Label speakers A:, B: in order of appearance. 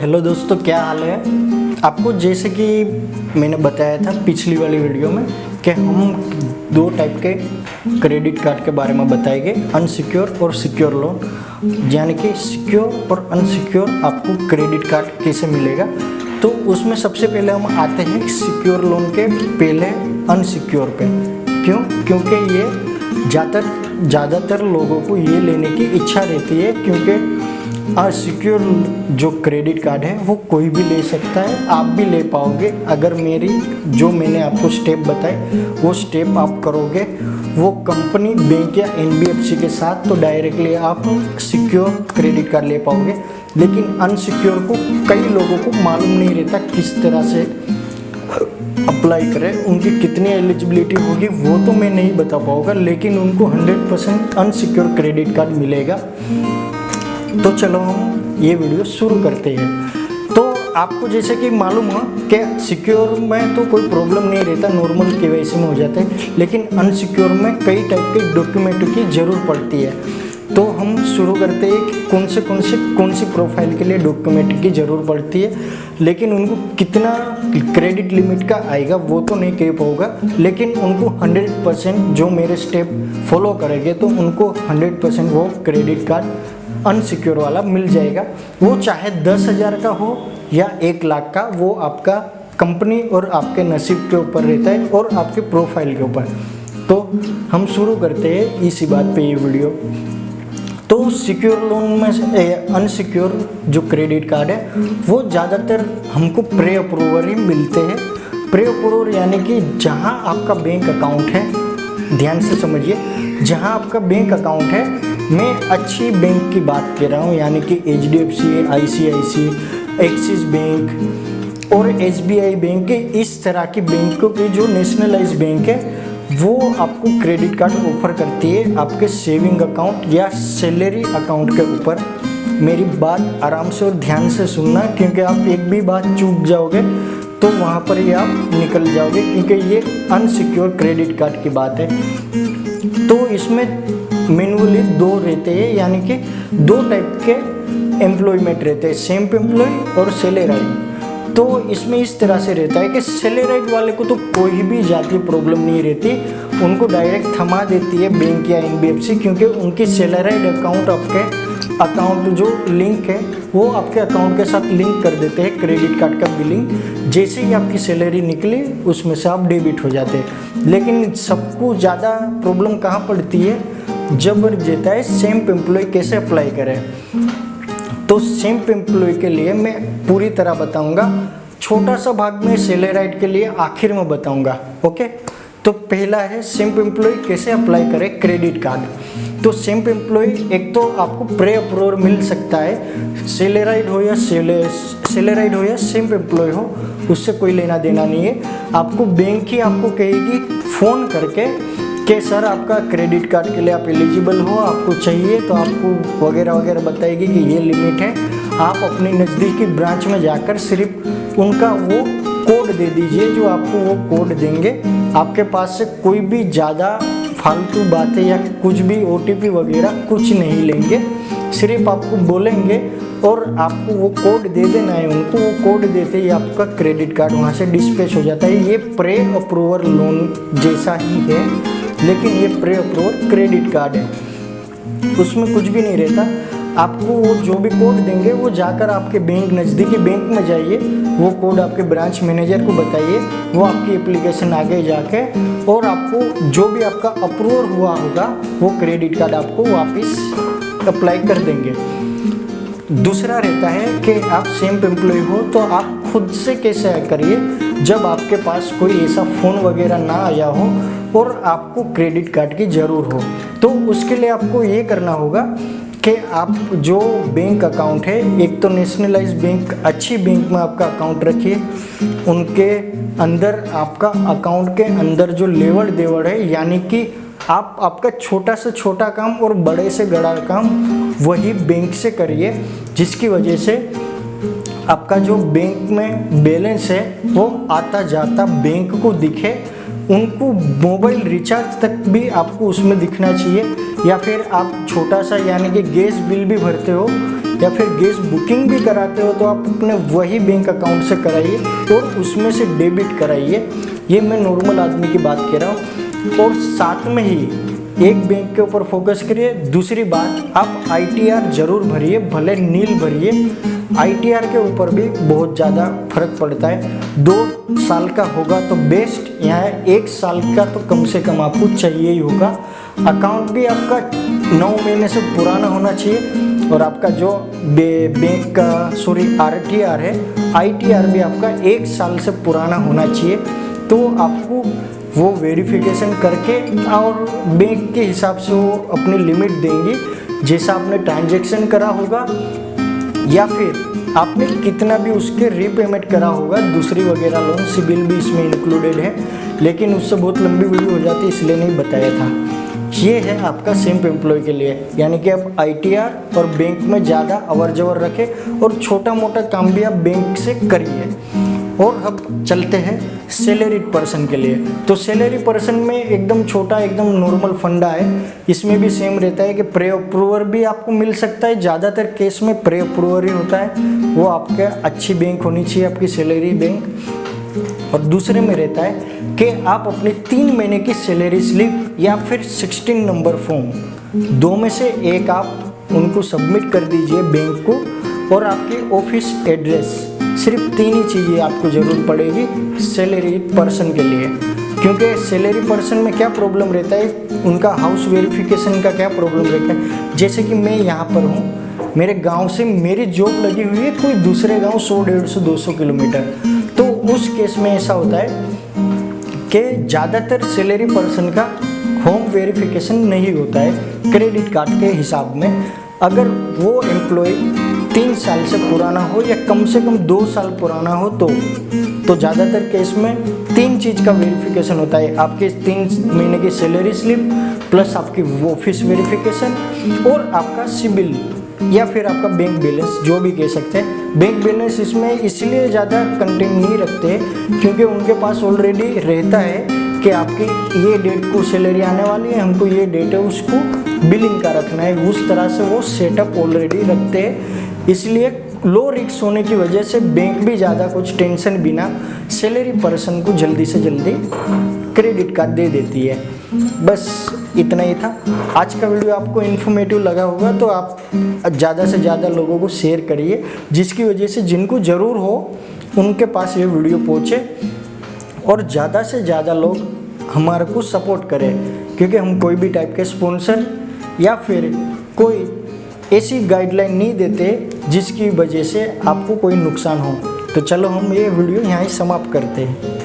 A: Hello दोस्तों, क्या हाल है। आपको जैसे कि मैंने बताया था पिछली वाली वीडियो में कि हम दो टाइप के क्रेडिट कार्ड के बारे में बताएंगे, अनसिक्योर और सिक्योर लोन। यानी कि सिक्योर और अनसिक्योर आपको क्रेडिट कार्ड कैसे मिलेगा। तो उसमें सबसे पहले हम आते हैं सिक्योर लोन के पहले अनसिक्योर पे। क्यों? क्योंकि ये ज़्यादातर लोगों को ये लेने की इच्छा रहती है, क्योंकि सिक्योर जो क्रेडिट कार्ड है वो कोई भी ले सकता है, आप भी ले पाओगे अगर मैंने आपको स्टेप बताए वो स्टेप आप करोगे। वो कंपनी, बैंक या एनबीएफसी के साथ तो डायरेक्टली आप सिक्योर क्रेडिट कार्ड ले पाओगे। लेकिन अनसिक्योर को कई लोगों को मालूम नहीं रहता किस तरह से अप्लाई करें, उनकी कितनी एलिजिबिलिटी होगी वो तो मैं नहीं बता पाऊँगा, लेकिन उनको 100% अनसिक्योर क्रेडिट कार्ड मिलेगा। तो चलो हम ये वीडियो शुरू करते हैं। तो आपको जैसे कि मालूम हो कि सिक्योर में तो कोई प्रॉब्लम नहीं रहता, नॉर्मल केवाईसी में हो जाता है, लेकिन अनसिक्योर में कई टाइप के डॉक्यूमेंट की ज़रूरत पड़ती है। तो हम शुरू करते हैं कि कौन सी प्रोफाइल के लिए डॉक्यूमेंट की ज़रूरत पड़ती है, लेकिन उनको कितना क्रेडिट लिमिट का आएगा वो तो नहीं कह पाऊँगा, लेकिन उनको 100% जो मेरे स्टेप फॉलो करेंगे तो उनको 100% वो क्रेडिट कार्ड अनसिक्योर वाला मिल जाएगा। वो चाहे 10,000 का हो या 1 लाख का, वो आपका कंपनी और आपके नसीब के ऊपर रहता है और आपके प्रोफाइल के ऊपर। तो हम शुरू करते हैं इसी बात पे ये वीडियो। तो सिक्योर लोन में से अनसिक्योर जो क्रेडिट कार्ड है वो ज़्यादातर हमको प्री अप्रूवल ही मिलते हैं। प्री अप्रूवल यानी कि जहाँ आपका बैंक अकाउंट है, ध्यान से समझिए, जहाँ आपका बैंक अकाउंट है, मैं अच्छी बैंक की बात कर रहा हूँ, यानी कि HDFC, ICICI, एक्सिस बैंक और SBI बैंक के इस तरह की बैंकों की जो नेशनलाइज बैंक है वो आपको क्रेडिट कार्ड ऑफर करती है आपके सेविंग अकाउंट या सैलरी अकाउंट के ऊपर। मेरी बात आराम से और ध्यान से सुनना, क्योंकि आप एक भी बात चूक जाओगे तो वहाँ पर ही आप निकल जाओगे, क्योंकि ये अनसिक्योर क्रेडिट कार्ड की बात है। तो इसमें मैनुअली 2 रहते हैं, यानी कि 2 टाइप के एम्प्लॉयमेंट रहते हैं, सेल्फ एम्प्लॉय और सैलराइड। तो इसमें इस तरह से रहता है कि सैलराइड वाले को तो कोई भी जाती प्रॉब्लम नहीं रहती, उनको डायरेक्ट थमा देती है बैंक या एनबीएफसी, क्योंकि उनकी सैलराइड अकाउंट आपके अकाउंट जो लिंक है वो आपके अकाउंट के साथ लिंक कर देते हैं क्रेडिट कार्ड का बिलिंग। जैसे ही आपकी सैलरी निकली उसमें से आप डेबिट हो जाते हैं। लेकिन सबको ज़्यादा प्रॉब्लम कहाँ पड़ती है, जब रहता है सेल्फ एम्प्लॉय कैसे अप्लाई करें। तो सेल्फ एम्प्लॉय के लिए मैं पूरी तरह बताऊंगा, छोटा सा भाग में सैलराइड के लिए आखिर में बताऊंगा। ओके, तो पहला है सेल्फ एम्प्लॉय कैसे अप्लाई करें क्रेडिट कार्ड। तो सेल्फ एम्प्लॉय एक तो आपको प्री अप्रूवल मिल सकता है, सैलराइड हो या सेल्फ एम्प्लॉय हो, उससे कोई लेना देना नहीं है। आपको बैंक ही आपको कहेगी फ़ोन करके कि सर आपका क्रेडिट कार्ड के लिए आप एलिजिबल हो, आपको चाहिए, तो आपको वगैरह वगैरह बताएगी कि ये लिमिट है। आप अपनी नज़दीकी ब्रांच में जाकर सिर्फ उनका वो कोड दे दीजिए, जो आपको वो कोड देंगे। आपके पास से कोई भी ज़्यादा फालतू बातें या कुछ भी OTP वगैरह कुछ नहीं लेंगे, सिर्फ आपको बोलेंगे और आपको वो कोड दे देना है उनको। वो कोड देते ही आपका क्रेडिट कार्ड वहाँ से डिस्पैच हो जाता है। ये प्री अप्रूवल लोन जैसा ही है, लेकिन ये प्री अप्रूवल क्रेडिट कार्ड है, उसमें कुछ भी नहीं रहता। आपको वो जो भी कोड देंगे वो जाकर आपके बैंक, नज़दीकी बैंक में जाइए, वो कोड आपके ब्रांच मैनेजर को बताइए, वो आपकी एप्लीकेशन आगे जाके और आपको जो भी आपका अप्रूवल हुआ होगा वो क्रेडिट कार्ड आपको वापस अप्लाई कर देंगे। दूसरा रहता है कि आप सेल्फ एम्प्लॉय हो तो आप खुद से कैसे करिए, जब आपके पास कोई ऐसा फ़ोन वगैरह ना आया हो और आपको क्रेडिट कार्ड की ज़रूरत हो। तो उसके लिए आपको ये करना होगा कि आप जो बैंक अकाउंट है, एक तो नेशनलाइज बैंक, अच्छी बैंक में आपका अकाउंट रखिए, उनके अंदर आपका अकाउंट के अंदर जो लेवड़ देवड़ है, यानी कि आप आपका छोटा से छोटा काम और बड़े से बड़ा काम वही बैंक से करिए, जिसकी वजह से आपका जो बैंक में बैलेंस है वो आता जाता बैंक को दिखे। उनको मोबाइल रिचार्ज तक भी आपको उसमें दिखना चाहिए, या फिर आप छोटा सा यानी कि गैस बिल भी भरते हो या फिर गैस बुकिंग भी कराते हो तो आप अपने वही बैंक अकाउंट से कराइए और उसमें से डेबिट कराइए। ये मैं नॉर्मल आदमी की बात कह रहा हूँ। और साथ में ही एक बैंक के ऊपर फोकस करिए। दूसरी बात, आप ITR जरूर भरिए, भले नील भरिए। ITR के ऊपर भी बहुत ज़्यादा फर्क पड़ता है। 2 साल का होगा तो बेस्ट, यहाँ 1 साल का तो कम से कम आपको चाहिए ही होगा। अकाउंट भी आपका 9 महीने से पुराना होना चाहिए और आपका जो बैंक का RTR है, ITR भी आपका 1 साल से पुराना होना चाहिए। तो आपको वो वेरिफिकेशन करके और बैंक के हिसाब से वो अपनी लिमिट देंगे, जैसा आपने ट्रांजैक्शन करा होगा या फिर आपने कितना भी उसके रीपेमेंट करा होगा, दूसरी वगैरह लोन, सिबिल भी इसमें इंक्लूडेड है, लेकिन उससे बहुत लंबी वीडियो हो जाती है इसलिए नहीं बताया था। ये है आपका सिंप एम्प्लॉय के लिए, यानी कि आप ITR और बैंक में ज़्यादा अवर जवर रखें और छोटा मोटा काम भी आप बैंक से करिए। और अब चलते हैं सैलरीड पर्सन के लिए। तो सैलरी पर्सन में एकदम छोटा, एकदम नॉर्मल फंडा है। इसमें भी सेम रहता है कि प्री अप्रूवर भी आपको मिल सकता है। ज़्यादातर केस में प्री अप्रूवर ही होता है, वो आपका अच्छी बैंक होनी चाहिए, आपकी सैलरी बैंक। और दूसरे में रहता है कि आप अपनी 3 महीने की सैलरी स्लिप या फिर 16 नंबर फॉर्म, 2 में से एक आप उनको सबमिट कर दीजिए बैंक को, और आपकी ऑफिस एड्रेस। सिर्फ 3 ही चीज़ें आपको ज़रूरत पड़ेगी सैलरी पर्सन के लिए। क्योंकि सैलरी पर्सन में क्या प्रॉब्लम रहता है, उनका हाउस वेरिफिकेशन का क्या प्रॉब्लम रहता है। जैसे कि मैं यहाँ पर हूँ, मेरे गांव से मेरी जॉब लगी हुई है कोई दूसरे गांव 100, 150, 200 किलोमीटर, तो उस केस में ऐसा होता है कि ज़्यादातर सैलरी पर्सन का होम वेरिफिकेशन नहीं होता है क्रेडिट कार्ड के हिसाब में। अगर वो एम्प्लॉय 3 साल से पुराना हो या कम से कम 2 साल पुराना हो तो ज़्यादातर केस में 3 चीज़ का वेरिफिकेशन होता है। आपके 3 महीने की सैलरी स्लिप प्लस आपकी ऑफिस वेरिफिकेशन और आपका सिबिल या फिर आपका बैंक बैलेंस, जो भी कह सकते हैं। बैंक बैलेंस इसमें इसलिए ज़्यादा कंटेंट नहीं रखते क्योंकि उनके पास ऑलरेडी रहता है कि आपकी ये डेट को सैलरी आने वाली है, हमको ये डेट है उसको बिलिंग का रखना है। उस तरह से वो सेटअप ऑलरेडी रखते हैं। इसलिए लो रिस्क होने की वजह से बैंक भी ज़्यादा कुछ टेंशन बिना सैलरी पर्सन को जल्दी से जल्दी क्रेडिट कार्ड दे देती है। बस इतना ही था। आज का वीडियो आपको इन्फॉर्मेटिव लगा होगा तो आप ज़्यादा से ज़्यादा लोगों को शेयर करिए, जिसकी वजह से जिनको ज़रूर हो उनके पास ये वीडियो पहुँचे और ज़्यादा से ज़्यादा लोग हमारे को सपोर्ट करें। क्योंकि हम कोई भी टाइप के स्पॉन्सर या फिर कोई ऐसी गाइडलाइन नहीं देते जिसकी वजह से आपको कोई नुकसान हो। तो चलो हम ये वीडियो यहाँ ही समाप्त करते हैं।